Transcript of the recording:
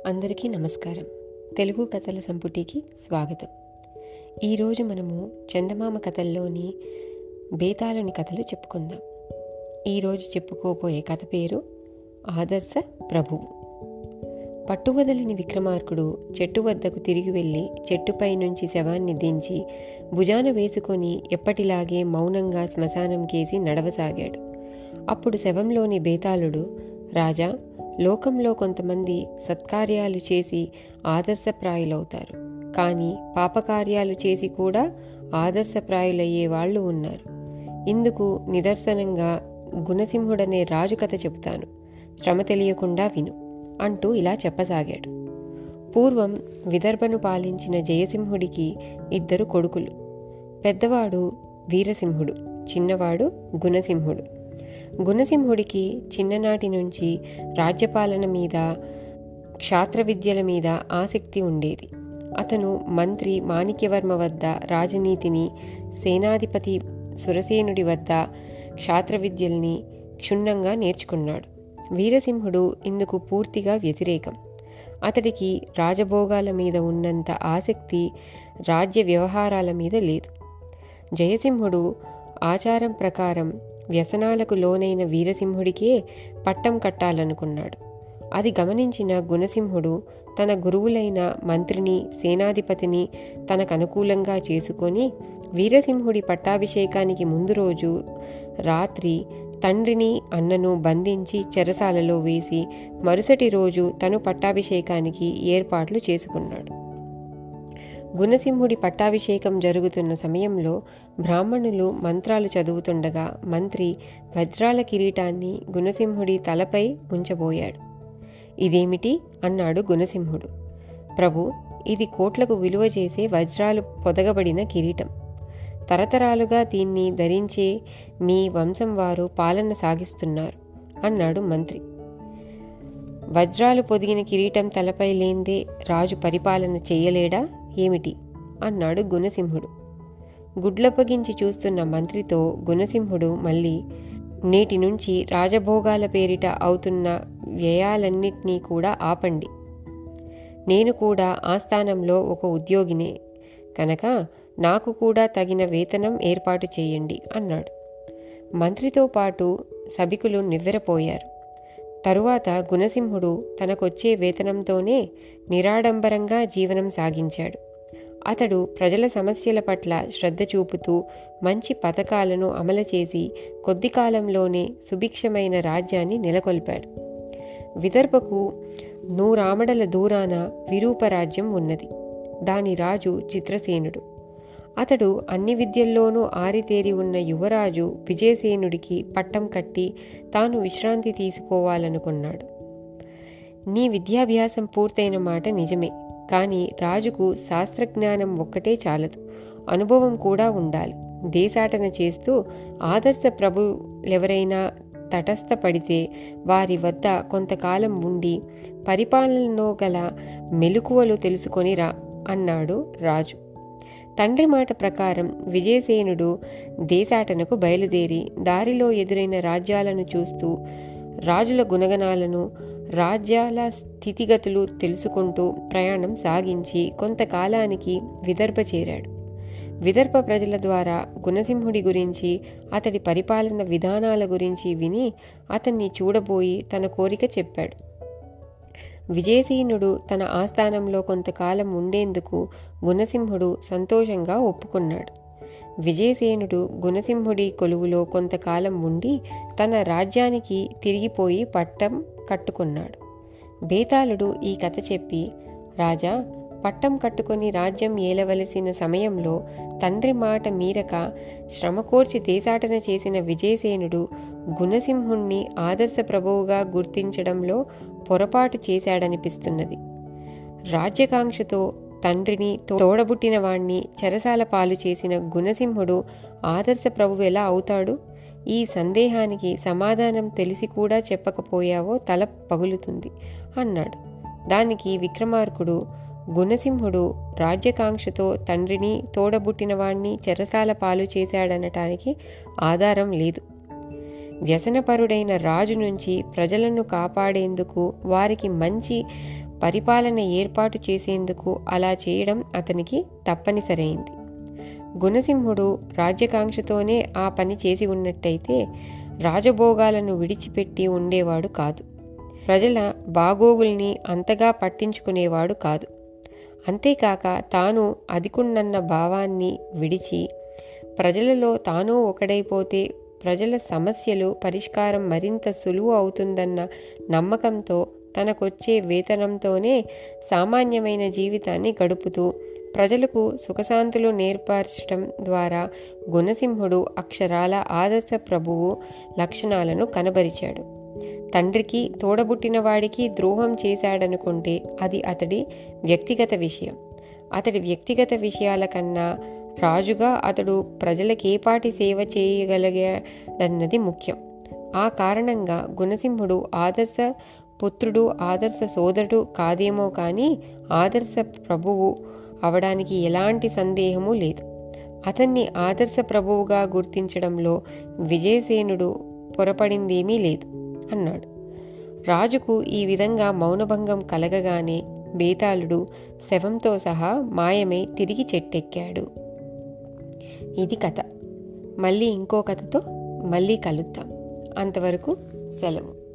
అందరికీ నమస్కారం. తెలుగు కథల సంపుటికి స్వాగతం. ఈరోజు మనము చందమామ కథల్లోని బేతాళుని కథలు చెప్పుకుందాం. ఈరోజు చెప్పుకోబోయే కథ పేరు ఆదర్శ ప్రభువు. పట్టువదలని విక్రమార్కుడు చెట్టు వద్దకు తిరిగి వెళ్ళి చెట్టుపై నుంచి శవాన్ని దించి భుజాన వేసుకొని ఎప్పటిలాగే మౌనంగా శ్మశానం కేసి నడవసాగాడు. అప్పుడు శవంలోని బేతాళుడు, రాజా, లోకంలో కొంతమంది సత్కార్యాలు చేసి ఆదర్శప్రాయులవుతారు, కానీ పాపకార్యాలు చేసి కూడా ఆదర్శప్రాయులయ్యే వాళ్ళు ఉన్నారు. ఇందుకు నిదర్శనంగా గుణసింహుడనే రాజు కథ చెబుతాను, శ్రమ తెలియకుండా విను అంటూ ఇలా చెప్పసాగాడు. పూర్వం విదర్భను పాలించిన జయసింహుడికి 2 కొడుకులు. పెద్దవాడు వీరసింహుడు, చిన్నవాడు గుణసింహుడు. గుణసింహుడికి చిన్ననాటి నుంచి రాజ్యపాలన మీద, క్షాత్ర విద్యల మీద ఆసక్తి ఉండేది. అతను మంత్రి మాణిక్యవర్మ వద్ద రాజనీతిని, సేనాధిపతి సురసేనుడి వద్ద క్షాత్ర విద్యల్ని క్షుణ్ణంగా నేర్చుకున్నాడు. వీరసింహుడు ఇందుకు పూర్తిగా వ్యతిరేకం. అతడికి రాజభోగాల మీద ఉన్నంత ఆసక్తి రాజ్య వ్యవహారాల మీద లేదు. జయసింహుడు ఆచారం ప్రకారం వ్యసనాలకు లోనైన వీరసింహుడికే పట్టం కట్టాలనుకున్నాడు. అది గమనించిన గుణసింహుడు తన గురువులైన మంత్రిని, సేనాధిపతిని తనకనుకూలంగా చేసుకొని వీరసింహుడి పట్టాభిషేకానికి ముందు రోజు రాత్రి తండ్రిని, అన్నను బంధించి చెరసాలలో వేసి మరుసటి రోజు తను పట్టాభిషేకానికి ఏర్పాట్లు చేసుకున్నాడు. గుణసింహుడి పట్టాభిషేకం జరుగుతున్న సమయంలో బ్రాహ్మణులు మంత్రాలు చదువుతుండగా మంత్రి వజ్రాల కిరీటాన్ని గుణసింహుడి తలపై ఉంచబోయాడు. ఇదేమిటి అన్నాడు గుణసింహుడు. ప్రభు, ఇది కోట్లకు విలువ చేసే వజ్రాలు పొదగబడిన కిరీటం. తరతరాలుగా దీన్ని ధరించే మీ వంశం వారు పాలన సాగిస్తున్నారు అన్నాడు మంత్రి. వజ్రాలు పొదిగిన కిరీటం తలపై లేందే రాజు పరిపాలన చేయలేడా ఏమిటి అన్నాడు గుణసింహుడు. గుడ్లప్పగించి చూస్తున్న మంత్రితో గుణసింహుడు మళ్ళీ, నేటి నుంచి రాజభోగాల పేరిట అవుతున్న వ్యయాలన్నిటినీ కూడా ఆపండి. నేను కూడా ఆస్థానంలో ఒక ఉద్యోగినే కనుక నాకు కూడా తగిన వేతనం ఏర్పాటు చేయండి అన్నాడు. మంత్రితో పాటు సభికులు నివ్వెరపోయారు. తరువాత గుణసింహుడు తనకొచ్చే వేతనంతోనే నిరాడంబరంగా జీవనం సాగించాడు. అతడు ప్రజల సమస్యల పట్ల శ్రద్ధ చూపుతూ మంచి పథకాలను అమలు చేసి కొద్ది కాలంలోనే సుభిక్షమైన రాజ్యాన్ని నెలకొల్పాడు. విదర్భకు 100 ఆమడల దూరాన విరూప రాజ్యం ఉన్నది. దాని రాజు చిత్రసేనుడు. అతడు అన్ని విద్యల్లోనూ ఆరితేరి ఉన్న యువరాజు విజయసేనుడికి పట్టం కట్టి తాను విశ్రాంతి తీసుకోవాలనుకున్నాడు. నీ విద్యాభ్యాసం పూర్తయిన మాట నిజమే, కానీ రాజుకు శాస్త్రజ్ఞానం ఒక్కటే చాలదు, అనుభవం కూడా ఉండాలి. దేశాటన చేస్తూ ఆదర్శ ప్రభులెవరైనా తటస్థపడితే వారి వద్ద కొంతకాలం ఉండి పరిపాలనలో గల మెలకువలు తెలుసుకొని రా అన్నాడు రాజు. తండ్రి మాట ప్రకారం విజయసేనుడు దేశాటనకు బయలుదేరి దారిలో ఎదురైన రాజ్యాలను చూస్తూ రాజుల గుణగణాలను, రాజ్యాల స్థితిగతులు తెలుసుకుంటూ ప్రయాణం సాగించి కొంతకాలానికి విదర్భ చేరాడు. విదర్భ ప్రజల ద్వారా గుణసింహుడి గురించి, అతడి పరిపాలన విధానాల గురించి విని అతన్ని చూడబోయి తన కోరిక చెప్పాడు. విజయసేనుడు తన ఆస్థానంలో కొంతకాలం ఉండేందుకు గుణసింహుడు సంతోషంగా ఒప్పుకున్నాడు. విజయసేనుడు గుణసింహుడి కొలువులో కొంతకాలం ఉండి తన రాజ్యానికి తిరిగిపోయి పట్టం కట్టుకున్నాడు. బేతాళుడు ఈ కథ చెప్పి, రాజా, పట్టం కట్టుకొని రాజ్యం ఏలవలసిన సమయంలో తండ్రి మాట మీరక శ్రమకోర్చి దేశాటన చేసిన విజయసేనుడు గుణసింహుణ్ణి ఆదర్శ ప్రభువుగా గుర్తించడంలో పొరపాటు చేశాడనిపిస్తున్నది. రాజ్యకాంక్షతో తండ్రిని, తోడబుట్టిన వాణ్ణి చెరసాల పాలు చేసిన గుణసింహుడు ఆదర్శ ప్రభువు ఎలా అవుతాడు? ఈ సందేహానికి సమాధానం తెలిసి కూడా చెప్పకపోయావో తల పగులుతుంది అన్నాడు. దానికి విక్రమార్కుడు, గుణసింహుడు రాజ్యకాంక్షతో తండ్రిని, తోడబుట్టిన వాణ్ణి చెరసాల పాలు చేశాడనటానికి ఆధారం లేదు. వ్యసనపరుడైన రాజు నుంచి ప్రజలను కాపాడేందుకు, వారికి మంచి పరిపాలన ఏర్పాటు చేసేందుకు అలా చేయడం అతనికి తప్పనిసరైంది. గుణసింహుడు రాజ్యకాంక్షతోనే ఆ పని చేసి ఉన్నట్టయితే రాజభోగాలను విడిచిపెట్టి ఉండేవాడు కాదు. ప్రజల బాగోగుల్ని అంతగా పట్టించుకునేవాడు కాదు. అంతేకాక తాను అధికున్నన్న భావాన్ని విడిచి ప్రజలలో తాను ఒకడైపోతే ప్రజల సమస్యలు పరిష్కారం మరింత సులువు అవుతుందన్న నమ్మకంతో తనకొచ్చే వేతనంతోనే సామాన్యమైన జీవితాన్ని గడుపుతూ ప్రజలకు సుఖశాంతులు నేర్పరచడం ద్వారా గుణసింహుడు అక్షరాల ఆదర్శ ప్రభువు లక్షణాలను కనబరిచాడు. తండ్రికి తోడబుట్టిన వాడికి ద్రోహం చేశాడనుకుంటే అది అతడి వ్యక్తిగత విషయం. అతడి వ్యక్తిగత విషయాల కన్నా రాజుగా అతడు ప్రజలకేపాటి సేవ చేయగలిగాడన్నది ముఖ్యం. ఆ కారణంగా గుణసింహుడు ఆదర్శ పుత్రుడు, ఆదర్శ సోదరుడు కాదేమో కానీ ఆదర్శ ప్రభువు అవడానికి ఎలాంటి సందేహమూ లేదు. అతన్ని ఆదర్శ ప్రభువుగా గుర్తించడంలో విజయసేనుడు పొరపడిందేమీ లేదు అన్నాడు. రాజుకు ఈ విధంగా మౌనభంగం కలగగానే బేతాళుడు శవంతో సహా మాయమై తిరిగి చెట్టెక్కాడు. ఇది కథ. మళ్ళీ ఇంకో కథతో మళ్ళీ కలుద్దాం. అంతవరకు సెలవు.